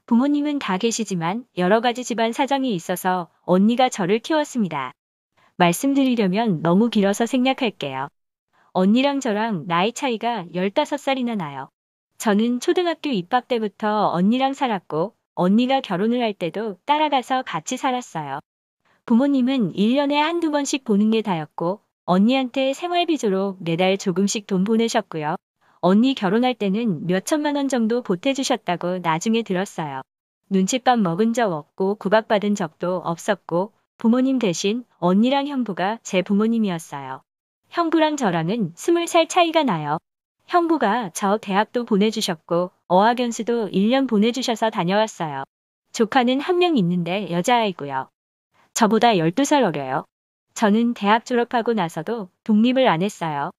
부모님은 다 계시지만 여러 가지 집안 사정이 있어서 언니가 저를 키웠습니다. 말씀드리려면 너무 길어서 생략할게요. 언니랑 저랑 나이 차이가 15살이나 나요. 저는 초등학교 입학 때부터 언니랑 살았고 언니가 결혼을 할 때도 따라가서 같이 살았어요. 부모님은 1년에 한두 번씩 보는 게 다였고 언니한테 생활비조로 매달 조금씩 돈 보내셨고요. 언니 결혼할 때는 몇 천만 원 정도 보태주셨다고 나중에 들었어요. 눈칫밥 먹은 적 없고 구박받은 적도 없었고 부모님 대신 언니랑 형부가 제 부모님이었어요. 형부랑 저랑은 20살 차이가 나요. 형부가 저 대학도 보내주셨고 어학연수도 1년 보내주셔서 다녀왔어요. 조카는 한 명 있는데 여자아이고요. 저보다 12살 어려요. 저는 대학 졸업하고 나서도 독립을 안 했어요.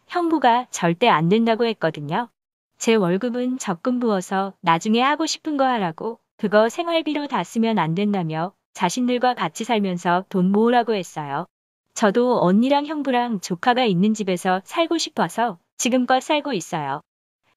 형부가 절대 안 된다고 했거든요. 제 월급은 적금 부어서 나중에 하고 싶은 거 하라고 그거 생활비로 다 쓰면 안 된다며 자신들과 같이 살면서 돈 모으라고 했어요. 저도 언니랑 형부랑 조카가 있는 집에서 살고 싶어서 지금껏 살고 있어요.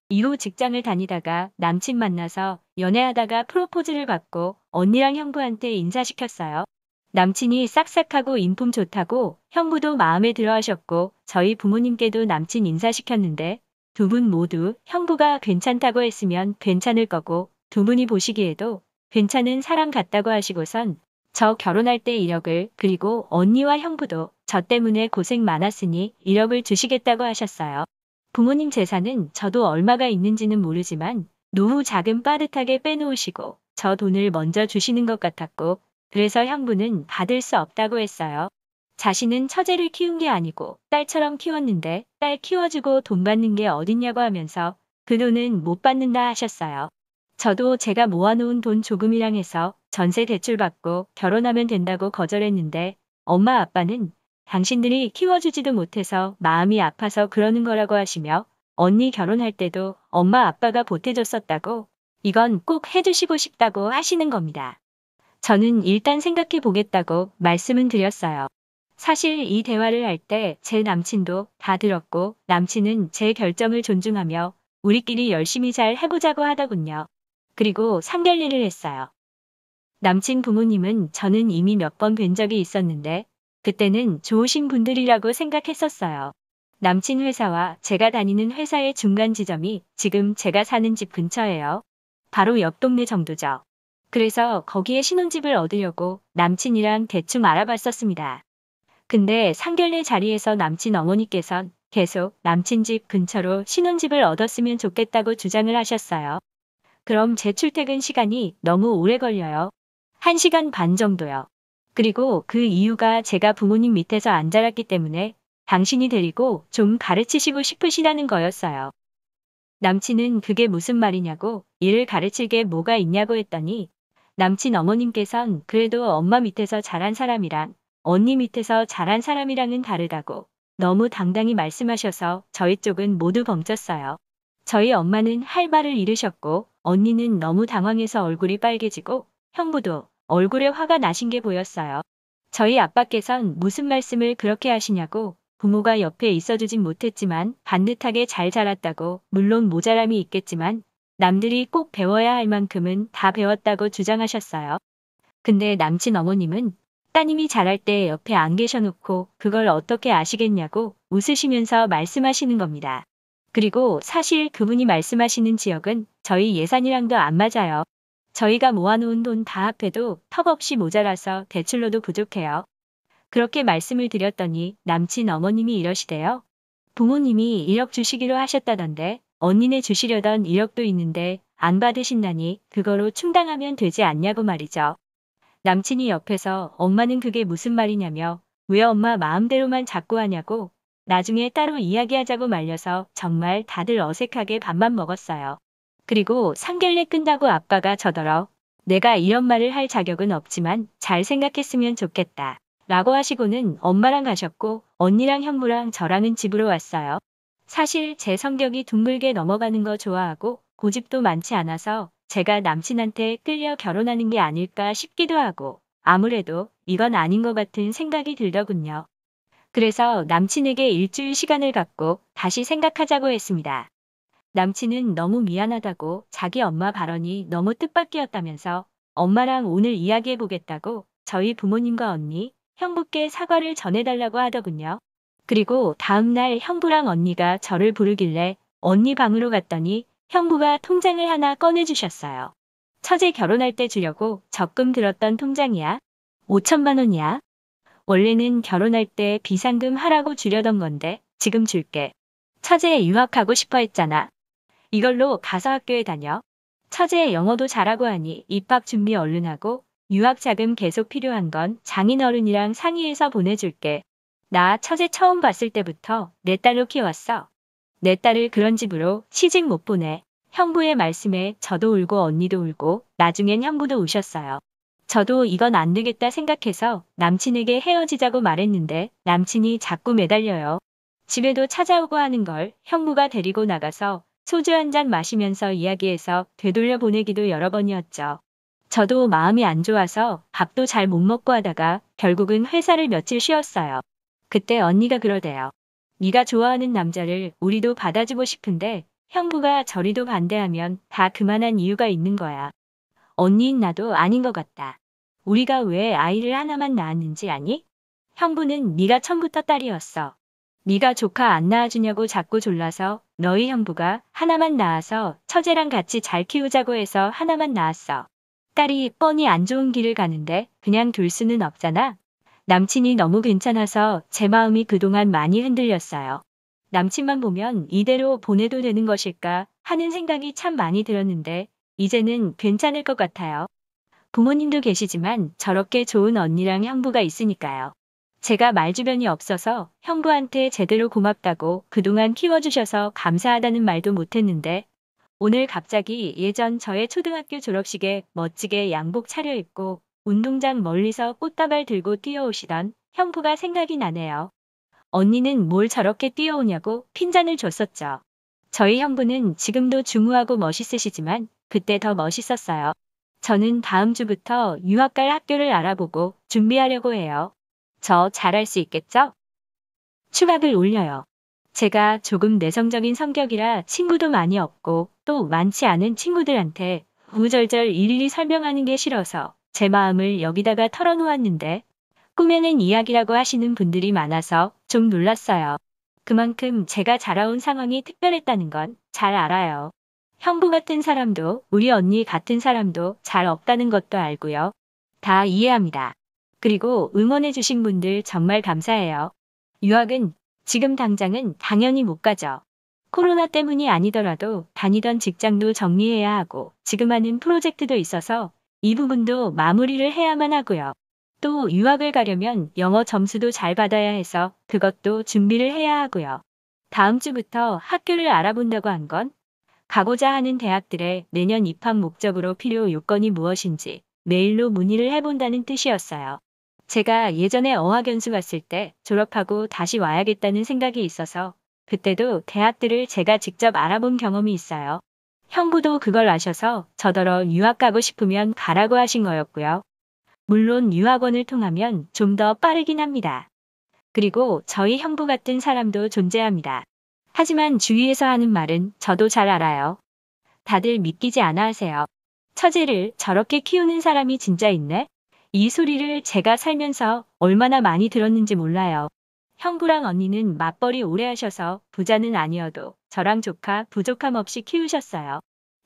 이후 직장을 다니다가 남친 만나서 연애하다가 프로포즈를 받고 언니랑 형부한테 인사시켰어요. 남친이 싹싹하고 인품 좋다고 형부도 마음에 들어 하셨고 저희 부모님께도 남친 인사시켰는데 두 분 모두 형부가 괜찮다고 했으면 괜찮을 거고 두 분이 보시기에도 괜찮은 사람 같다고 하시고선 저 결혼할 때 1억을 그리고 언니와 형부도 저 때문에 고생 많았으니 1억을 주시겠다고 하셨어요. 부모님 재산은 저도 얼마가 있는지는 모르지만 노후 자금 빠듯하게 빼놓으시고 저 돈을 먼저 주시는 것 같았고 그래서 형부는 받을 수 없다고 했어요. 자신은 처제를 키운 게 아니고 딸처럼 키웠는데 딸 키워주고 돈 받는 게 어딨냐고 하면서 그 돈은 못 받는다 하셨어요. 저도 제가 모아놓은 돈 조금이랑 해서 전세 대출 받고 결혼하면 된다고 거절했는데 엄마 아빠는 당신들이 키워주지도 못해서 마음이 아파서 그러는 거라고 하시며 언니 결혼할 때도 엄마 아빠가 보태줬었다고 이건 꼭 해주시고 싶다고 하시는 겁니다. 저는 일단 생각해 보겠다고 말씀은 드렸어요. 사실 이 대화를 할 때 제 남친도 다 들었고 남친은 제 결정을 존중하며 우리끼리 열심히 잘 해보자고 하더군요. 그리고 상견례를 했어요. 남친 부모님은 저는 이미 몇 번 뵌 적이 있었는데 그때는 좋으신 분들이라고 생각했었어요. 남친 회사와 제가 다니는 회사의 중간 지점이 지금 제가 사는 집 근처예요. 바로 옆 동네 정도죠. 그래서 거기에 신혼집을 얻으려고 남친이랑 대충 알아봤었습니다. 근데 상견례 자리에서 남친 어머니께선 계속 남친 집 근처로 신혼집을 얻었으면 좋겠다고 주장을 하셨어요. 그럼 제 출퇴근 시간이 너무 오래 걸려요. 1시간 반 정도요. 그리고 그 이유가 제가 부모님 밑에서 안 자랐기 때문에 당신이 데리고 좀 가르치시고 싶으시다는 거였어요. 남친은 그게 무슨 말이냐고 일을 가르칠 게 뭐가 있냐고 했더니 남친 어머님께선 그래도 엄마 밑에서 자란 사람이랑 언니 밑에서 자란 사람이랑은 다르다고 너무 당당히 말씀하셔서 저희 쪽은 모두 벙쪘어요. 저희 엄마는 할 말을 잃으셨고 언니는 너무 당황해서 얼굴이 빨개지고 형부도 얼굴에 화가 나신 게 보였어요. 저희 아빠께선 무슨 말씀을 그렇게 하시냐고 부모가 옆에 있어주진 못했지만 반듯하게 잘 자랐다고 물론 모자람이 있겠지만 남들이 꼭 배워야 할 만큼은 다 배웠다고 주장하셨어요. 근데 남친 어머님은 따님이 잘할 때 옆에 안 계셔놓고 그걸 어떻게 아시겠냐고 웃으시면서 말씀하시는 겁니다. 그리고 사실 그분이 말씀하시는 지역은 저희 예산이랑도 안 맞아요. 저희가 모아놓은 돈 다 합해도 턱없이 모자라서 대출로도 부족해요. 그렇게 말씀을 드렸더니 남친 어머님이 이러시대요. 부모님이 1억 주시기로 하셨다던데 언니네 주시려던 1억도 있는데 안 받으신다니 그거로 충당하면 되지 않냐고 말이죠. 남친이 옆에서 엄마는 그게 무슨 말이냐며 왜 엄마 마음대로만 자꾸 하냐고 나중에 따로 이야기하자고 말려서 정말 다들 어색하게 밥만 먹었어요. 그리고 상견례 끝나고 아빠가 저더러 내가 이런 말을 할 자격은 없지만 잘 생각했으면 좋겠다 라고 하시고는 엄마랑 가셨고 언니랑 형부랑 저랑은 집으로 왔어요. 사실 제 성격이 둥글게 넘어가는 거 좋아하고 고집도 많지 않아서 제가 남친한테 끌려 결혼하는 게 아닐까 싶기도 하고 아무래도 이건 아닌 것 같은 생각이 들더군요. 그래서 남친에게 일주일 시간을 갖고 다시 생각하자고 했습니다. 남친은 너무 미안하다고 자기 엄마 발언이 너무 뜻밖이었다면서 엄마랑 오늘 이야기해보겠다고 저희 부모님과 언니, 형부께 사과를 전해달라고 하더군요. 그리고 다음날 형부랑 언니가 저를 부르길래 언니 방으로 갔더니 형부가 통장을 하나 꺼내주셨어요. 처제 결혼할 때 주려고 적금 들었던 통장이야. 5천만 원이야. 원래는 결혼할 때 비상금 하라고 주려던 건데 지금 줄게. 처제 유학하고 싶어 했잖아. 이걸로 가서 학교에 다녀. 처제 영어도 잘하고 하니 입학 준비 얼른 하고 유학 자금 계속 필요한 건 장인어른이랑 상의해서 보내줄게. 나 처제 처음 봤을 때부터 내 딸로 키웠어. 내 딸을 그런 집으로 시집 못 보내. 형부의 말씀에 저도 울고 언니도 울고 나중엔 형부도 우셨어요. 저도 이건 안 되겠다 생각해서 남친에게 헤어지자고 말했는데 남친이 자꾸 매달려요. 집에도 찾아오고 하는 걸 형부가 데리고 나가서 소주 한 잔 마시면서 이야기해서 되돌려 보내기도 여러 번이었죠. 저도 마음이 안 좋아서 밥도 잘 못 먹고 하다가 결국은 회사를 며칠 쉬었어요. 그때 언니가 그러대요. 네가 좋아하는 남자를 우리도 받아주고 싶은데 형부가 저리도 반대하면 다 그만한 이유가 있는 거야. 언니인 나도 아닌 것 같다. 우리가 왜 아이를 하나만 낳았는지 아니? 형부는 네가 처음부터 딸이었어. 네가 조카 안 낳아주냐고 자꾸 졸라서 너희 형부가 하나만 낳아서 처제랑 같이 잘 키우자고 해서 하나만 낳았어. 딸이 뻔히 안 좋은 길을 가는데 그냥 둘 수는 없잖아. 남친이 너무 괜찮아서 제 마음이 그동안 많이 흔들렸어요. 남친만 보면 이대로 보내도 되는 것일까 하는 생각이 참 많이 들었는데 이제는 괜찮을 것 같아요. 부모님도 계시지만 저렇게 좋은 언니랑 형부가 있으니까요. 제가 말주변이 없어서 형부한테 제대로 고맙다고 그동안 키워주셔서 감사하다는 말도 못했는데 오늘 갑자기 예전 저의 초등학교 졸업식에 멋지게 양복 차려입고 운동장 멀리서 꽃다발 들고 뛰어오시던 형부가 생각이 나네요. 언니는 뭘 저렇게 뛰어오냐고 핀잔을 줬었죠. 저희 형부는 지금도 중후하고 멋있으시지만 그때 더 멋있었어요. 저는 다음 주부터 유학 갈 학교를 알아보고 준비하려고 해요. 저 잘할 수 있겠죠? 추각을 올려요. 제가 조금 내성적인 성격이라 친구도 많이 없고 또 많지 않은 친구들한테 구구절절 일일이 설명하는 게 싫어서 제 마음을 여기다가 털어놓았는데 꿈에는 이야기라고 하시는 분들이 많아서 좀 놀랐어요. 그만큼 제가 자라온 상황이 특별했다는 건 잘 알아요. 형부 같은 사람도 우리 언니 같은 사람도 잘 없다는 것도 알고요. 다 이해합니다. 그리고 응원해주신 분들 정말 감사해요. 유학은 지금 당장은 당연히 못 가죠. 코로나 때문이 아니더라도 다니던 직장도 정리해야 하고 지금 하는 프로젝트도 있어서 이 부분도 마무리를 해야만 하고요. 또 유학을 가려면 영어 점수도 잘 받아야 해서 그것도 준비를 해야 하고요. 다음 주부터 학교를 알아본다고 한 건 가고자 하는 대학들의 내년 입학 목적으로 필요 요건이 무엇인지 메일로 문의를 해본다는 뜻이었어요. 제가 예전에 어학연수 갔을 때 졸업하고 다시 와야겠다는 생각이 있어서 그때도 대학들을 제가 직접 알아본 경험이 있어요. 형부도 그걸 아셔서 저더러 유학 가고 싶으면 가라고 하신 거였고요. 물론 유학원을 통하면 좀 더 빠르긴 합니다. 그리고 저희 형부 같은 사람도 존재합니다. 하지만 주위에서 하는 말은 저도 잘 알아요. 다들 믿기지 않아 하세요. 처제를 저렇게 키우는 사람이 진짜 있네? 이 소리를 제가 살면서 얼마나 많이 들었는지 몰라요. 형부랑 언니는 맞벌이 오래 하셔서 부자는 아니어도 저랑 조카 부족함 없이 키우셨어요.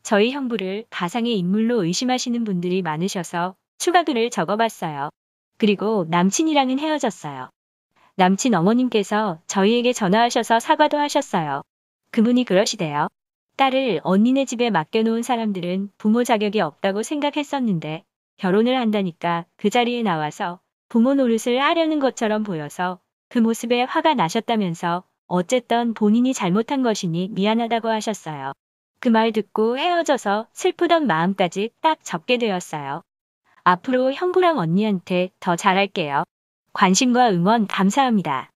저희 형부를 가상의 인물로 의심하시는 분들이 많으셔서 추가 글을 적어봤어요. 그리고 남친이랑은 헤어졌어요. 남친 어머님께서 저희에게 전화하셔서 사과도 하셨어요. 그분이 그러시대요. 딸을 언니네 집에 맡겨놓은 사람들은 부모 자격이 없다고 생각했었는데 결혼을 한다니까 그 자리에 나와서 부모 노릇을 하려는 것처럼 보여서 그 모습에 화가 나셨다면서 어쨌든 본인이 잘못한 것이니 미안하다고 하셨어요. 그 말 듣고 헤어져서 슬프던 마음까지 딱 접게 되었어요. 앞으로 형부랑 언니한테 더 잘할게요. 관심과 응원 감사합니다.